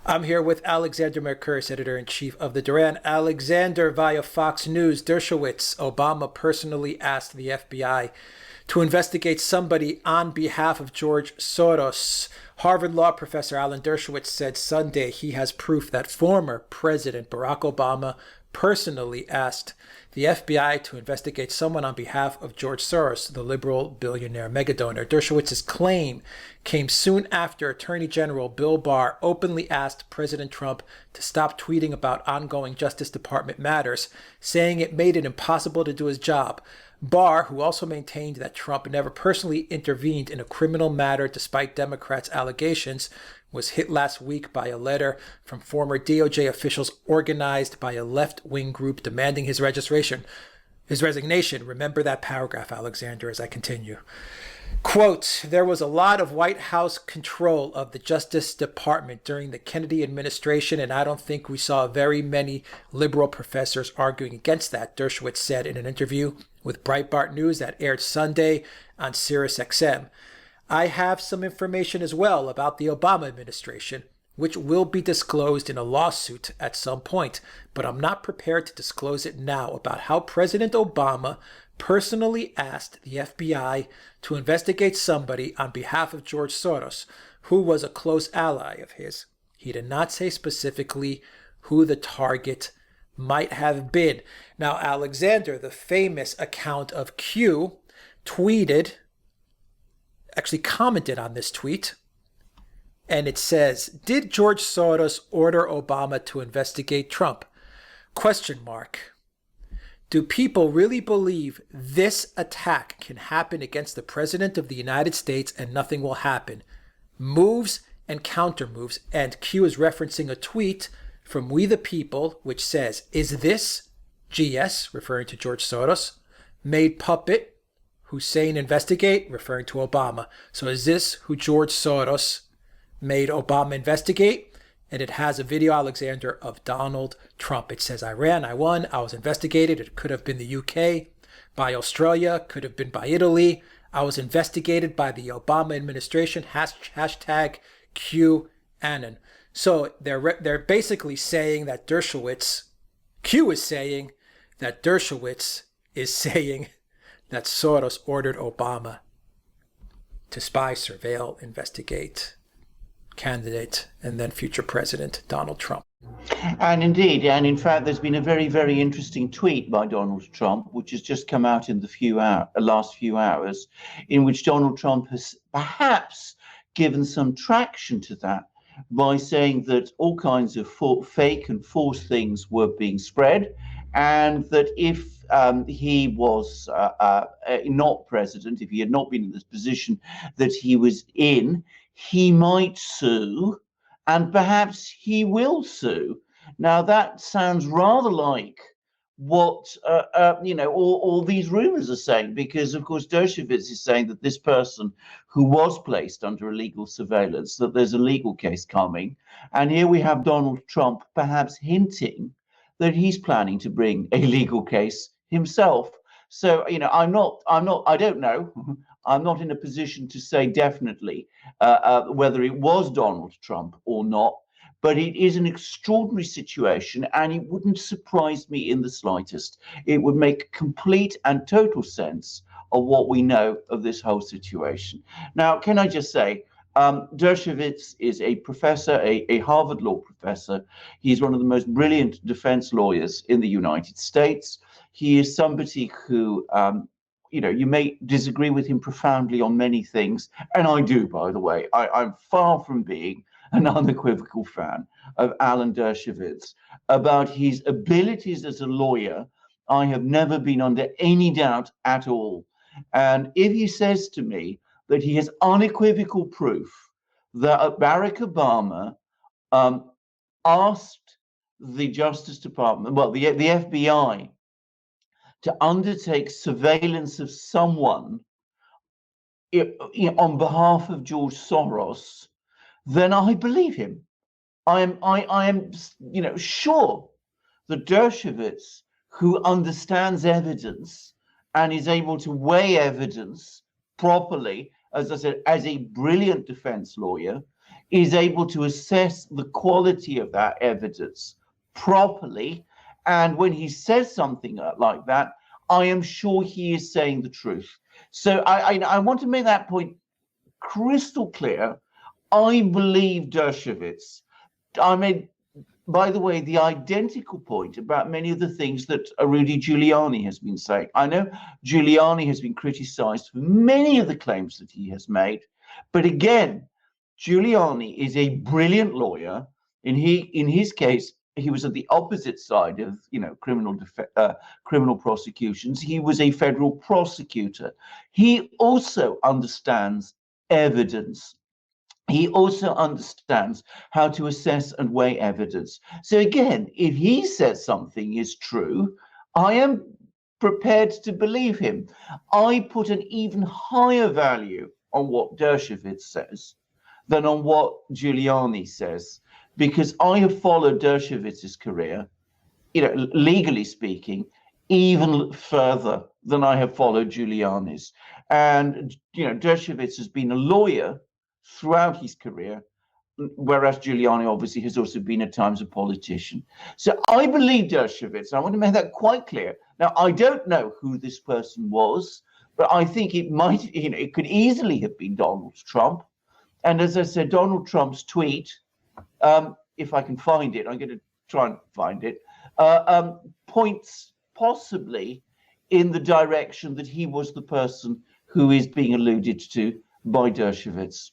I'm here with Alexander Mercouris, editor-in-chief of the Duran. Alexander, via Fox News, Dershowitz, Obama personally asked the FBI to investigate somebody on behalf of George Soros. Harvard law professor Alan Dershowitz said Sunday he has proof that former President Barack Obama personally asked the FBI to investigate someone on behalf of George Soros, the liberal billionaire megadonor. Dershowitz's claim came soon after Attorney General Bill Barr openly asked President Trump to stop tweeting about ongoing Justice Department matters, saying it made it impossible to do his job. Barr, who also maintained that Trump never personally intervened in a criminal matter despite Democrats' allegations, was hit last week by a letter from former DOJ officials organized by a left-wing group demanding his resignation. Remember that paragraph, Alexander, as I continue. Quote, there was a lot of White House control of the Justice Department during the Kennedy administration, and I don't think we saw very many liberal professors arguing against that, Dershowitz said in an interview with Breitbart News that aired Sunday on SiriusXM. I have some information as well about the Obama administration, which will be disclosed in a lawsuit at some point, but I'm not prepared to disclose it now, about how President Obama personally asked the FBI to investigate somebody on behalf of George Soros, who was a close ally of his. He did not say specifically who the target might have been. Now, Alexander, the famous account of Q, actually commented on this tweet, and it says, did George Soros order Obama to investigate Trump? Question mark. Do people really believe this attack can happen against the President of the United States and nothing will happen? Moves and counter moves. And Q is referencing a tweet from We the People, which says, is this GS, referring to George Soros, made puppet, Hussein investigate, referring to Obama. So is this who George Soros made Obama investigate? And it has a video, Alexander, of Donald Trump. It says, I ran, I won, I was investigated. It could have been the UK, by Australia, could have been by Italy. I was investigated by the Obama administration, hashtag QAnon. So they're basically saying that Q is saying that Dershowitz is saying that Soros ordered Obama to spy, surveil, investigate candidate and then future President Donald Trump. And indeed, and in fact, there's been a very, very interesting tweet by Donald Trump, which has just come out in the last few hours, in which Donald Trump has perhaps given some traction to that by saying that all kinds of fake and false things were being spread, and that if he was not president, if he had not been in this position that he was in, he might sue, and perhaps he will sue. Now, that sounds rather like what all these rumors are saying, because, of course, Dershowitz is saying that this person who was placed under illegal surveillance, that there's a legal case coming. And here we have Donald Trump perhaps hinting that he's planning to bring a legal case himself. So, I don't know. I'm not in a position to say definitely whether it was Donald Trump or not, but it is an extraordinary situation, and it wouldn't surprise me in the slightest. It would make complete and total sense of what we know of this whole situation. Now, can I just say, Dershowitz is a professor, a Harvard law professor. He's one of the most brilliant defense lawyers in the United States. He is somebody who, you may disagree with him profoundly on many things, and I do, by the way. I'm far from being an unequivocal fan of Alan Dershowitz. About his abilities as a lawyer, I have never been under any doubt at all. And if he says to me that he has unequivocal proof that Barack Obama asked the Justice Department, the FBI, to undertake surveillance of someone on behalf of George Soros, then I believe him. I am sure that Dershowitz, who understands evidence and is able to weigh evidence properly, as I said, as a brilliant defense lawyer, is able to assess the quality of that evidence properly. And when he says something like that, I am sure he is saying the truth. So I want to make that point crystal clear. I believe Dershowitz. I mean, by the way, the identical point about many of the things that Rudy Giuliani has been saying. I know Giuliani has been criticized for many of the claims that he has made, but again, Giuliani is a brilliant lawyer. In his case, he was at the opposite side of criminal prosecutions. He was a federal prosecutor. He also understands evidence. He also understands how to assess and weigh evidence. So again, if he says something is true, I am prepared to believe him. I put an even higher value on what Dershowitz says than on what Giuliani says, because I have followed Dershowitz's career, legally speaking, even further than I have followed Giuliani's. And, Dershowitz has been a lawyer throughout his career, whereas Giuliani obviously has also been at times a politician. So I believe Dershowitz. I want to make that quite clear. Now, I don't know who this person was, but I think it could easily have been Donald Trump. And as I said, Donald Trump's tweet, if I can find it, I'm going to try and find it, points possibly in the direction that he was the person who is being alluded to by Dershowitz.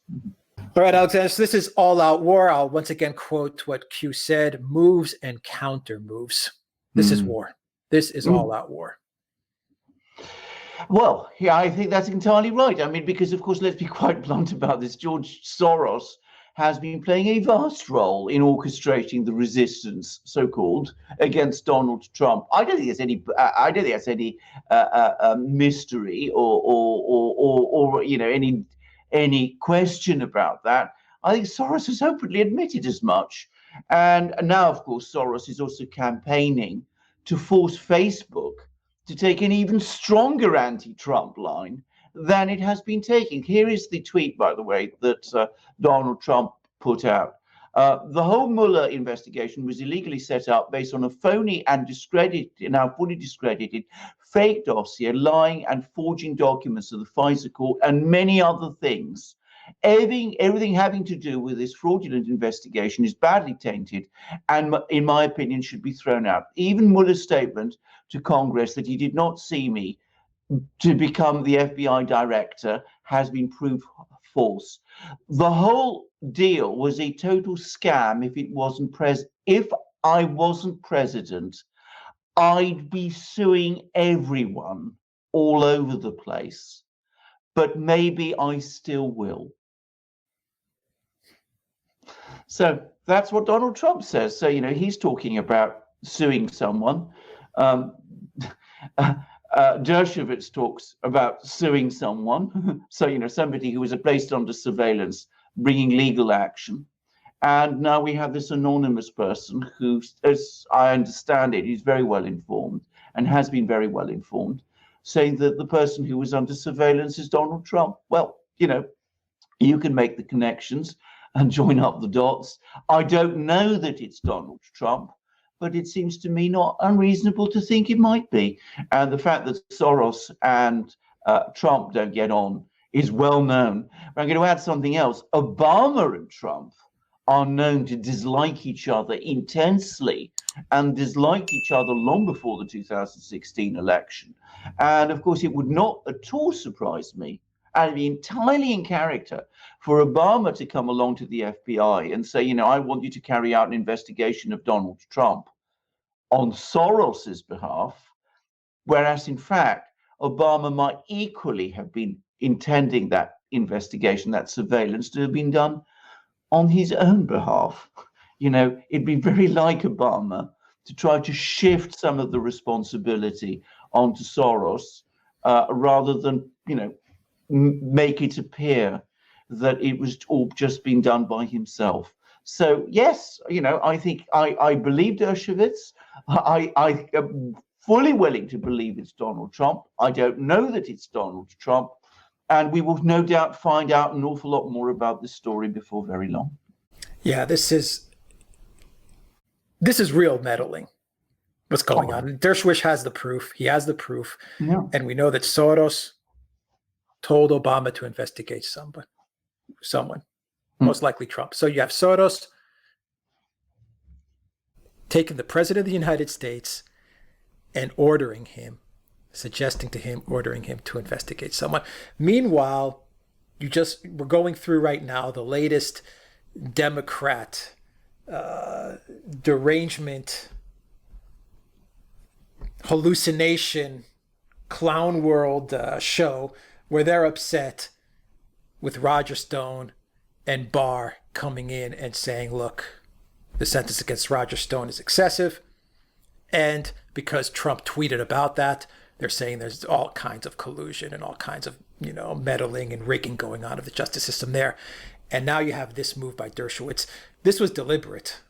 All right, Alexander, so this is all out war. I'll once again quote what Q said: moves and counter moves. This is war. This is all out war. Well, yeah, I think that's entirely right. I mean, because, of course, let's be quite blunt about this. George Soros has been playing a vast role in orchestrating the resistance, so-called, against Donald Trump. I don't think there's any. I don't think there's any mystery or any question about that. I think Soros has openly admitted as much, and now, of course, Soros is also campaigning to force Facebook to take an even stronger anti-Trump line than it has been taking. Here is the tweet, by the way, that Donald Trump put out. The whole Mueller investigation was illegally set up based on a phony and now fully discredited fake dossier, lying and forging documents of the FISA court, and many other things. Everything having to do with this fraudulent investigation is badly tainted and, in my opinion, should be thrown out. Even Mueller's statement to Congress that he did not see me to become the FBI director has been proved false. The whole deal was a total scam. If I wasn't president, I'd be suing everyone all over the place. But maybe I still will. So that's what Donald Trump says. So, he's talking about suing someone. Dershowitz talks about suing someone. So, somebody who was placed under surveillance, bringing legal action. And now we have this anonymous person who, as I understand it, is very well informed and has been very well informed, saying that the person who was under surveillance is Donald Trump. Well, you can make the connections and join up the dots. I don't know that it's Donald Trump, but it seems to me not unreasonable to think it might be. And the fact that Soros and Trump don't get on is well known. But I'm going to add something else. Obama and Trump are known to dislike each other intensely and disliked each other long before the 2016 election. And of course, it would not at all surprise me, and be entirely in character, for Obama to come along to the FBI and say, I want you to carry out an investigation of Donald Trump on Soros's behalf, whereas in fact, Obama might equally have been intending that investigation, that surveillance, to have been done on his own behalf. It'd be very like Obama to try to shift some of the responsibility onto Soros, rather than, make it appear that it was all just being done by himself. So yes, I think I believe Dershowitz. I am fully willing to believe it's Donald Trump. I don't know that it's Donald Trump, and we will no doubt find out an awful lot more about this story before very long. Yeah, this is real meddling. What's going on? Dershowitz has the proof. He has the proof. Yeah. And we know that Soros told Obama to investigate someone, most likely Trump. So you have Soros taking the president of the United States and ordering him to investigate someone. Meanwhile, we're going through right now the latest Democrat derangement, hallucination, clown world show where they're upset with Roger Stone and Barr coming in and saying, look, the sentence against Roger Stone is excessive. And because Trump tweeted about that, they're saying there's all kinds of collusion and all kinds of, meddling and rigging going on of the justice system there. And now you have this move by Dershowitz. This was deliberate.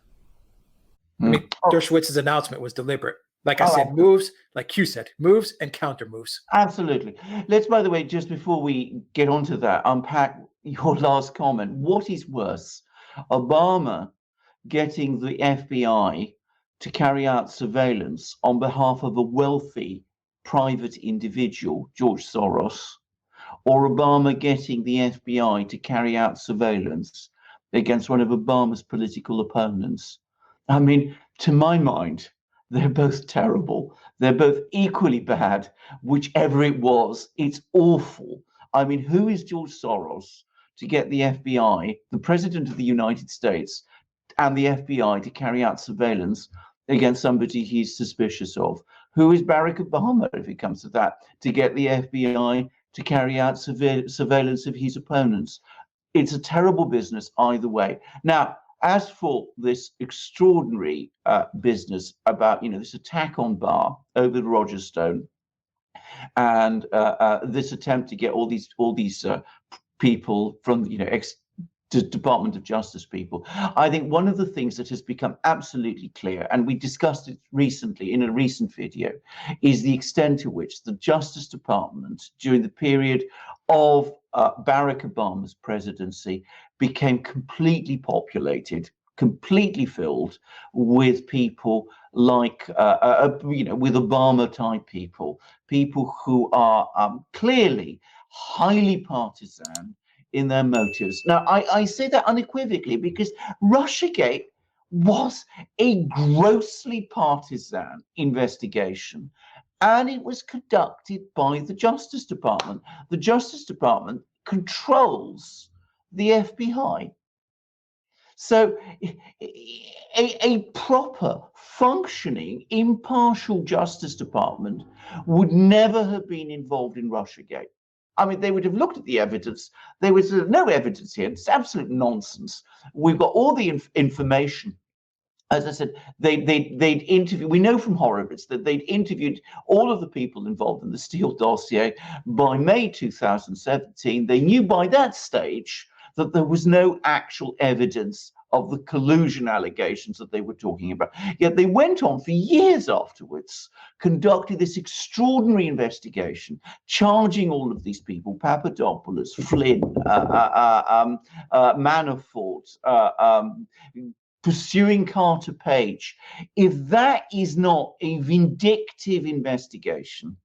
I mean, Dershowitz's announcement was deliberate. Like I said, moves, like you said, moves and counter moves. Absolutely. Let's, by the way, just before we get onto that, unpack your last comment. What is worse, Obama getting the FBI to carry out surveillance on behalf of a wealthy private individual, George Soros, or Obama getting the FBI to carry out surveillance against one of Obama's political opponents? I mean, to my mind, they're both terrible. They're both equally bad. Whichever it was, it's awful. I mean, who is George Soros to get the FBI, the President of the United States, and the FBI to carry out surveillance against somebody he's suspicious of? Who is Barack Obama, if it comes to that, to get the FBI to carry out surveillance of his opponents? It's a terrible business either way. Now, as for this extraordinary business about, this attack on Barr over Roger Stone, and this attempt to get all these people from, Department of Justice people, I think one of the things that has become absolutely clear, and we discussed it recently in a recent video, is the extent to which the Justice Department during the period of Barack Obama's presidency became completely populated, completely filled with people like, with Obama type people who are clearly highly partisan in their motives. Now, I say that unequivocally because Russiagate was a grossly partisan investigation, and it was conducted by the Justice Department. The Justice Department controls the FBI. So a proper, functioning, impartial Justice Department would never have been involved in Russiagate. I mean, they would have looked at the evidence. There was no evidence here. It's absolute nonsense. We've got all the information. As I said, they'd interviewed, we know from Horowitz that they'd interviewed all of the people involved in the Steele dossier by May 2017. They knew by that stage that there was no actual evidence of the collusion allegations that they were talking about. Yet they went on for years afterwards, conducting this extraordinary investigation, charging all of these people, Papadopoulos, Flynn, Manafort, pursuing Carter Page. If that is not a vindictive investigation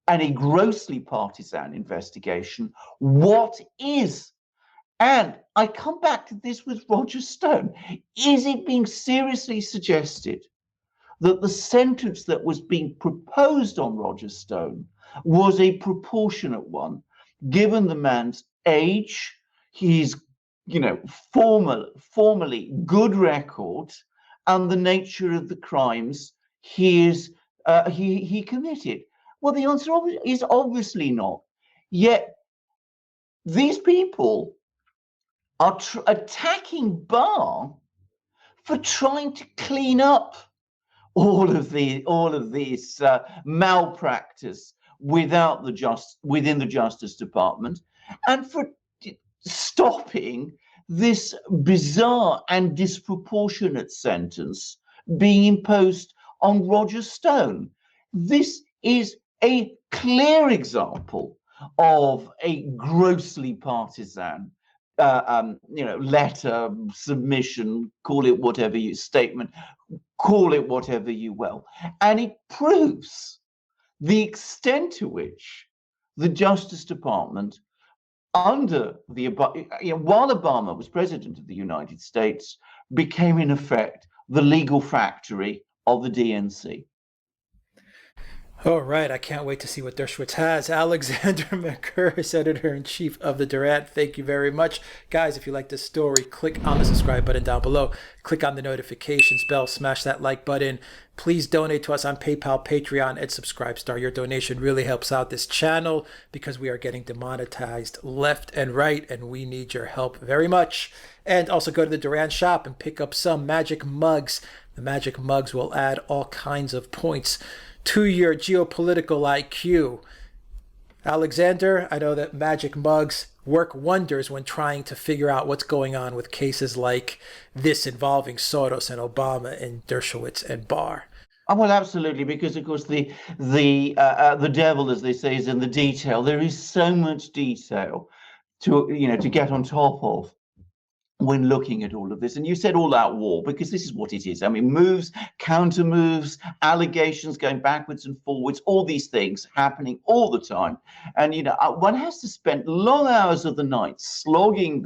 and a grossly partisan investigation, what is? And I come back to this with Roger Stone. Is it being seriously suggested that the sentence that was being proposed on Roger Stone was a proportionate one, given the man's age, his formerly good record, and the nature of the crimes he committed? Well, the answer is obviously not. Yet these people are attacking Barr for trying to clean up all of these malpractice within the Justice Department, and for stopping this bizarre and disproportionate sentence being imposed on Roger Stone. This is a clear example of a grossly partisan letter, submission, call it whatever you statement, call it whatever you will. And it proves the extent to which the Justice Department, under while Obama was president of the United States, became in effect the legal factory of the DNC. All right, I can't wait to see what Dershowitz has. Alexander Mercouris, editor-in-chief of the Duran, thank you very much. Guys, if you like this story, click on the subscribe button down below. Click on the notifications bell, smash that like button. Please donate to us on PayPal, Patreon, and Subscribestar. Your donation really helps out this channel because we are getting demonetized left and right, and we need your help very much. And also go to the Duran shop and pick up some magic mugs. The magic mugs will add all kinds of points to your geopolitical IQ. Alexander, I know that magic mugs work wonders when trying to figure out what's going on with cases like this involving Soros and Obama and Dershowitz and Barr. Oh, well, absolutely, because of course the devil, as they say, is in the detail. There is so much detail to get on top of when looking at all of this. And you said all-out war, because this is what it is. I mean, moves, counter moves, allegations going backwards and forwards, all these things happening all the time. And, one has to spend long hours of the night slogging,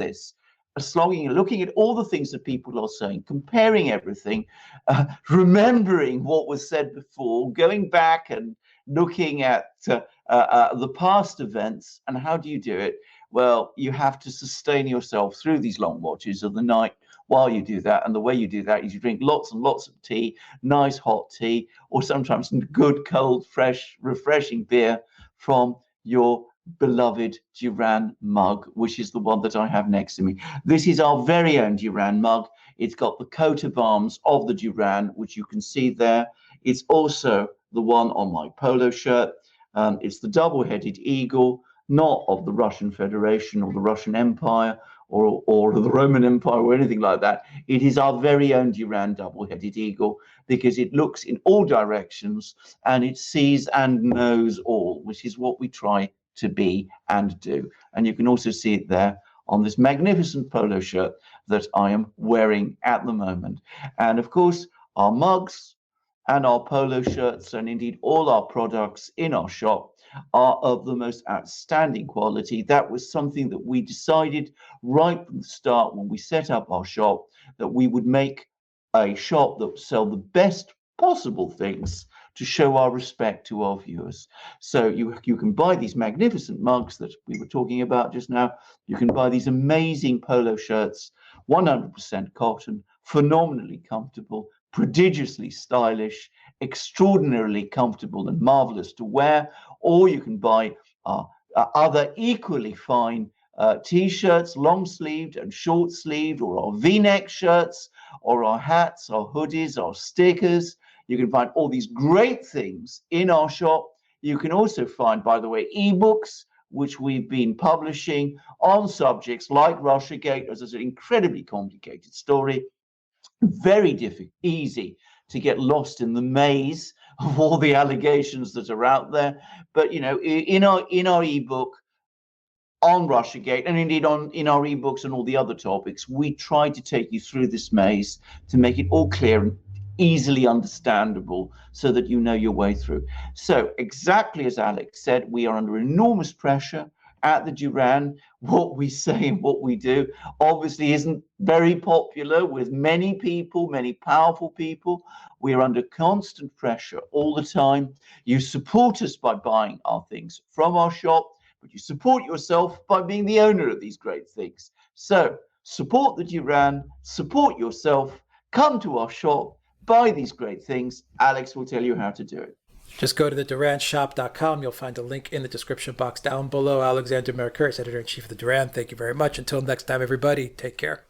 looking at all the things that people are saying, comparing everything, remembering what was said before, going back and looking at the past events. And how do you do it? Well, you have to sustain yourself through these long watches of the night while you do that. And the way you do that is you drink lots and lots of tea, nice hot tea, or sometimes good, cold, fresh, refreshing beer from your beloved Duran mug, which is the one that I have next to me. This is our very own Duran mug. It's got the coat of arms of the Duran, which you can see there. It's also the one on my polo shirt. It's the double-headed eagle, not of the Russian Federation or the Russian Empire or the Roman Empire or anything like that. It is our very own Duran double-headed eagle, because it looks in all directions and it sees and knows all, which is what we try to be and do. And you can also see it there on this magnificent polo shirt that I am wearing at the moment. And of course, our mugs and our polo shirts, and indeed all our products in our shop, are of the most outstanding quality. That was something that we decided right from the start when we set up our shop, that we would make a shop that would sell the best possible things to show our respect to our viewers. So you can buy these magnificent mugs that we were talking about just now. You can buy these amazing polo shirts, 100% cotton, phenomenally comfortable, prodigiously stylish, extraordinarily comfortable and marvelous to wear. Or you can buy other equally fine t-shirts, long-sleeved and short-sleeved, or our v-neck shirts, or our hats, our hoodies, our stickers. You can find all these great things in our shop. You can also find, by the way, ebooks, which we've been publishing on subjects like Russiagate, as an incredibly complicated story. Very easy to get lost in the maze of all the allegations that are out there. But in our ebook on Russiagate, and indeed in our ebooks and all the other topics, we try to take you through this maze to make it all clear and easily understandable so that you know your way through. So exactly as Alex said, we are under enormous pressure at the Duran. What we say and what we do obviously isn't very popular with many people, many powerful people. We are under constant pressure all the time. You support us by buying our things from our shop, but you support yourself by being the owner of these great things. So support the Duran, support yourself, come to our shop, buy these great things. Alex will tell you how to do it. Just go to the duranshop.com. You'll find a link in the description box down below. Alexander Mercouris, editor-in-chief of the Duran. Thank you very much. Until next time, everybody, take care.